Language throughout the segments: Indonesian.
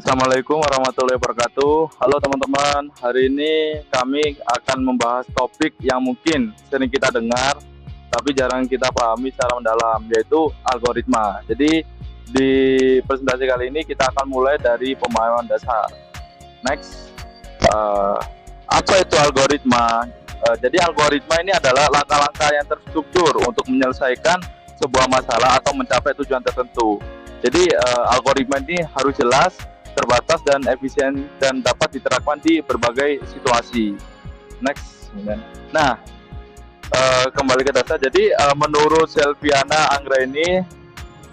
Assalamualaikum warahmatullahi wabarakatuh. Halo teman-teman, hari ini kami akan membahas topik yang mungkin sering kita dengar, tapi jarang kita pahami secara mendalam, yaitu algoritma. Jadi di presentasi kali ini kita akan mulai dari pemahaman dasar. Next, apa itu algoritma? Jadi algoritma ini adalah langkah-langkah yang terstruktur untuk menyelesaikan sebuah masalah atau mencapai tujuan tertentu. Jadi algoritma ini harus jelas, terbatas dan efisien dan dapat diterapkan di berbagai situasi. Next. Nah, kembali ke data. Jadi menurut Selviana Anggraini,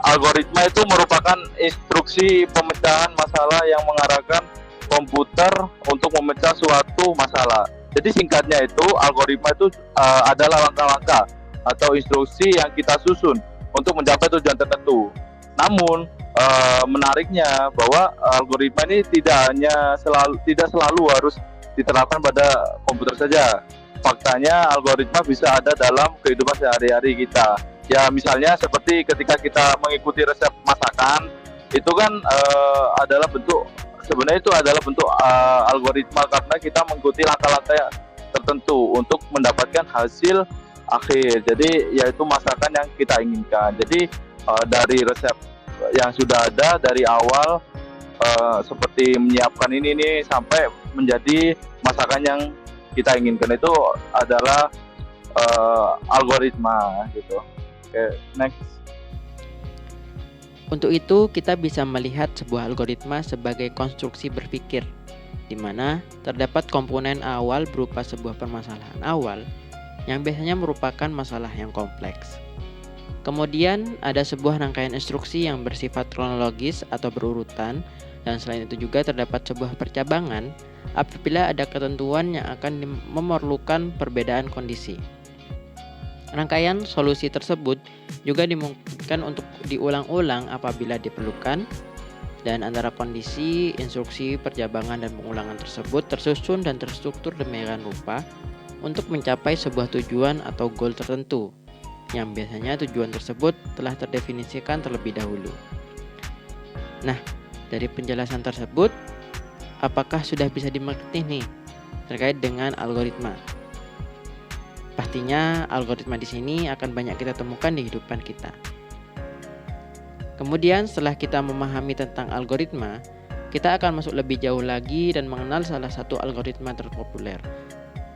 algoritma itu merupakan instruksi pemecahan masalah yang mengarahkan komputer untuk memecah suatu masalah. Jadi singkatnya itu algoritma itu adalah langkah-langkah atau instruksi yang kita susun untuk mencapai tujuan tertentu. Namun menariknya bahwa algoritma ini tidak selalu harus diterapkan pada komputer saja. Faktanya algoritma bisa ada dalam kehidupan sehari-hari kita. Ya misalnya seperti ketika kita mengikuti resep masakan, itu kan sebenarnya itu adalah bentuk algoritma karena kita mengikuti langkah-langkah tertentu untuk mendapatkan hasil akhir. Jadi yaitu masakan yang kita inginkan. Jadi dari resep yang sudah ada dari awal seperti menyiapkan ini nih sampai menjadi masakan yang kita inginkan itu adalah algoritma gitu. Oke, next. Untuk itu kita bisa melihat sebuah algoritma sebagai konstruksi berpikir, di mana terdapat komponen awal berupa sebuah permasalahan awal yang biasanya merupakan masalah yang kompleks. Kemudian ada sebuah rangkaian instruksi yang bersifat kronologis atau berurutan, dan selain itu juga terdapat sebuah percabangan apabila ada ketentuan yang akan memerlukan perbedaan kondisi. Rangkaian solusi tersebut juga dimungkinkan untuk diulang-ulang apabila diperlukan, dan antara kondisi, instruksi, percabangan, dan pengulangan tersebut tersusun dan terstruktur demikian rupa untuk mencapai sebuah tujuan atau goal tertentu, yang biasanya tujuan tersebut telah terdefinisikan terlebih dahulu. Nah, dari penjelasan tersebut, apakah sudah bisa dimengerti nih terkait dengan algoritma? Pastinya algoritma di sini akan banyak kita temukan di kehidupan kita. Kemudian setelah kita memahami tentang algoritma, kita akan masuk lebih jauh lagi dan mengenal salah satu algoritma terpopuler.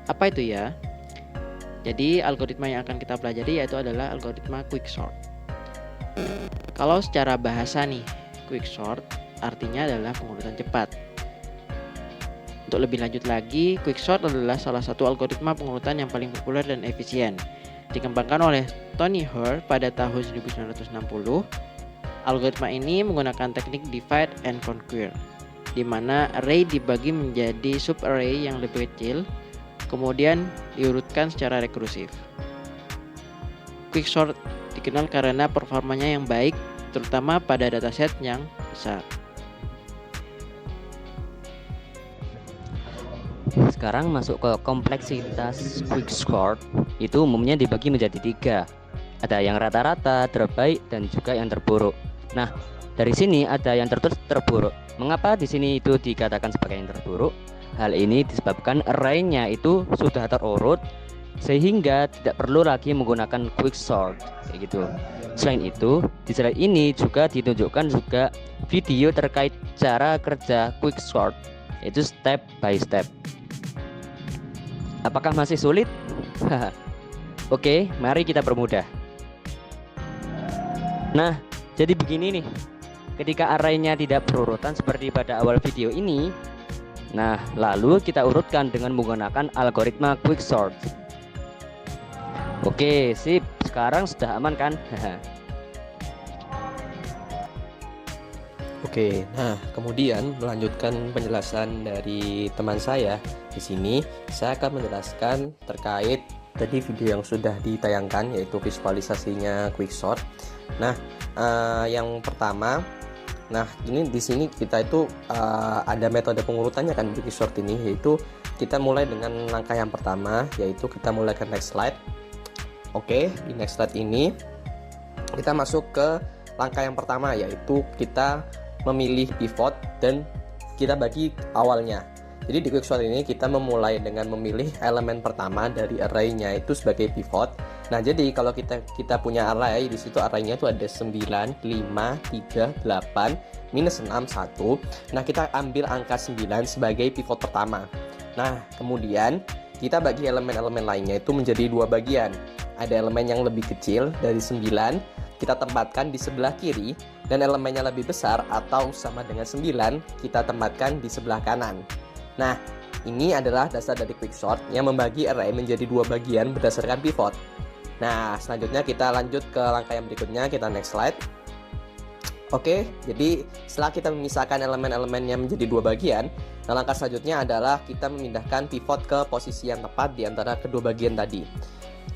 Apa itu ya? Jadi algoritma yang akan kita pelajari yaitu adalah algoritma quicksort. Kalau secara bahasa nih, quicksort artinya adalah pengurutan cepat. Untuk lebih lanjut lagi, quicksort adalah salah satu algoritma pengurutan yang paling populer dan efisien. Dikembangkan oleh Tony Hoare pada tahun 1960. Algoritma ini menggunakan teknik divide and conquer, di mana array dibagi menjadi sub-array yang lebih kecil, kemudian diurutkan secara rekursif. Quicksort dikenal karena performanya yang baik, terutama pada dataset yang besar. Sekarang masuk ke kompleksitas quicksort. Itu umumnya dibagi menjadi 3. Ada yang rata-rata, terbaik, dan juga yang terburuk. Nah, dari sini ada yang terburuk. Mengapa di sini itu dikatakan sebagai yang terburuk? Hal ini disebabkan array-nya itu sudah terurut sehingga tidak perlu lagi menggunakan quicksort kayak gitu. Selain itu, di slide ini juga ditunjukkan juga video terkait cara kerja quicksort, yaitu step by step. Apakah masih sulit? Oke, mari kita permudah. Nah, jadi begini nih. Ketika array-nya tidak berurutan seperti pada awal video ini, nah, lalu kita urutkan dengan menggunakan algoritma quicksort. Oke, sip. Sekarang sudah aman kan? Oke, nah kemudian melanjutkan penjelasan dari teman saya. Di sini saya akan menjelaskan terkait tadi video yang sudah ditayangkan, yaitu visualisasinya quicksort. Nah, yang pertama, nah ini di sini kita itu ada metode pengurutannya kan di quicksort ini, yaitu kita mulai dengan langkah yang pertama, yaitu kita mulai ke next slide. Oke, di next slide ini kita masuk ke langkah yang pertama, yaitu kita memilih pivot dan kita bagi awalnya. Jadi di quicksort ini kita memulai dengan memilih elemen pertama dari array-nya itu sebagai pivot. Nah, jadi kalau kita punya array, di situ array-nya itu ada 9, 5, 3, 8, minus 6, 1. Nah, kita ambil angka 9 sebagai pivot pertama. Nah, kemudian kita bagi elemen-elemen lainnya itu menjadi dua bagian. Ada elemen yang lebih kecil dari 9, kita tempatkan di sebelah kiri, dan elemennya lebih besar atau sama dengan 9, kita tempatkan di sebelah kanan. Nah, ini adalah dasar dari quicksort yang membagi array menjadi dua bagian berdasarkan pivot. Nah, selanjutnya kita lanjut ke langkah yang berikutnya, kita next slide. Oke, jadi setelah kita memisahkan elemen-elemennya menjadi dua bagian, nah langkah selanjutnya adalah kita memindahkan pivot ke posisi yang tepat di antara kedua bagian tadi.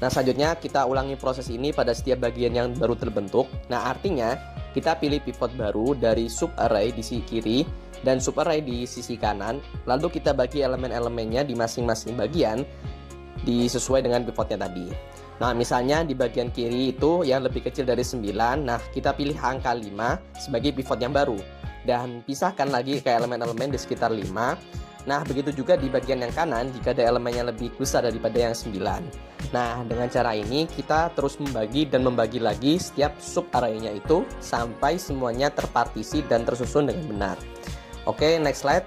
Nah, selanjutnya kita ulangi proses ini pada setiap bagian yang baru terbentuk. Nah, artinya kita pilih pivot baru dari sub array di sisi kiri dan sub array di sisi kanan, lalu kita bagi elemen-elemennya di masing-masing bagian disesuai dengan pivotnya tadi. Nah, misalnya di bagian kiri itu yang lebih kecil dari 9, nah kita pilih angka 5 sebagai pivot yang baru dan pisahkan lagi ke elemen-elemen di sekitar 5. Nah, begitu juga di bagian yang kanan jika ada elemennya lebih besar daripada yang 9. Nah, dengan cara ini kita terus membagi dan membagi lagi setiap sub array-nya itu sampai semuanya terpartisi dan tersusun dengan benar. Oke, next slide.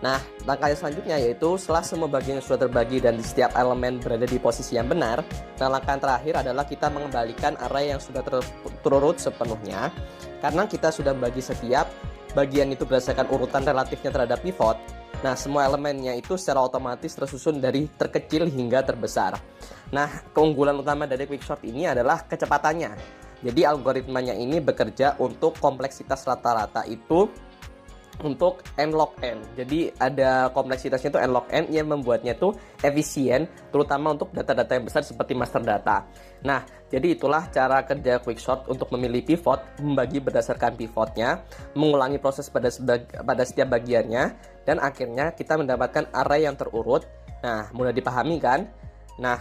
Nah, langkah yang selanjutnya yaitu setelah semua bagian sudah terbagi dan di setiap elemen berada di posisi yang benar, nah langkah yang terakhir adalah kita mengembalikan array yang sudah terurut sepenuhnya. Karena kita sudah membagi setiap bagian itu berdasarkan urutan relatifnya terhadap pivot, nah semua elemennya itu secara otomatis tersusun dari terkecil hingga terbesar. Nah, keunggulan utama dari quicksort ini adalah kecepatannya. Jadi algoritmanya ini bekerja untuk kompleksitas rata-rata itu untuk n log n. Jadi ada kompleksitasnya itu n log n yang membuatnya itu efisien, terutama untuk data-data yang besar seperti master data. Nah, jadi itulah cara kerja quicksort untuk memilih pivot, membagi berdasarkan pivotnya, mengulangi proses pada setiap bagiannya, dan akhirnya kita mendapatkan array yang terurut. Nah, mudah dipahami kan? Nah,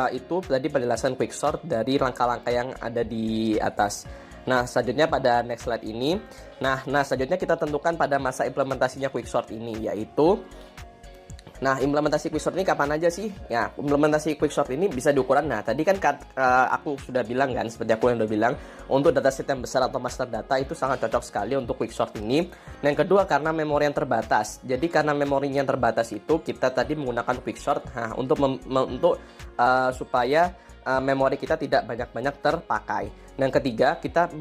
itu tadi penjelasan quicksort dari langkah-langkah yang ada di atas. Nah, selanjutnya pada next slide ini. Nah, selanjutnya kita tentukan pada masa implementasinya quicksort ini, yaitu implementasi quicksort ini kapan aja sih? Ya, implementasi quicksort ini bisa diukuran. Nah, tadi kan aku sudah bilang kan, seperti aku yang udah bilang, untuk dataset yang besar atau master data itu sangat cocok sekali untuk quicksort ini. Dan yang kedua, karena memori yang terbatas. Jadi karena memorinya yang terbatas itu, kita tadi menggunakan quicksort supaya memori kita tidak banyak-banyak terpakai. Dan ketiga, kita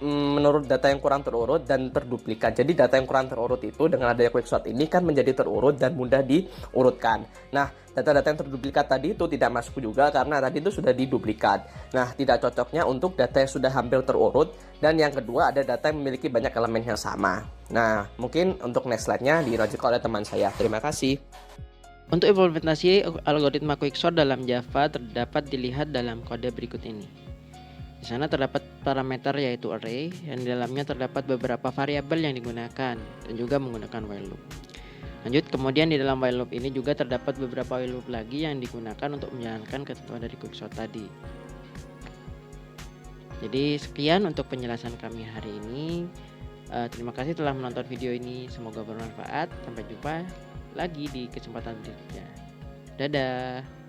menurut data yang kurang terurut dan terduplikat. Jadi data yang kurang terurut itu dengan adanya quicksort ini kan menjadi terurut dan mudah diurutkan. Nah, data-data yang terduplikat tadi itu tidak masuk juga karena tadi itu sudah diduplikat. Nah, tidak cocoknya untuk data yang sudah hampir terurut. Dan yang kedua, ada data yang memiliki banyak elemen yang sama. Nah, mungkin untuk next slide-nya dilanjutkan oleh teman saya. Terima kasih. Untuk implementasi algoritma quicksort dalam Java terdapat dilihat dalam kode berikut ini. Di sana terdapat parameter yaitu array, yang di dalamnya terdapat beberapa variabel yang digunakan dan juga menggunakan while loop. Lanjut, kemudian di dalam while loop ini juga terdapat beberapa while loop lagi yang digunakan untuk menjalankan ketentuan dari quicksort tadi. Jadi sekian untuk penjelasan kami hari ini. Terima kasih telah menonton video ini, semoga bermanfaat. Sampai jumpa lagi di kesempatan berikutnya. Dadah.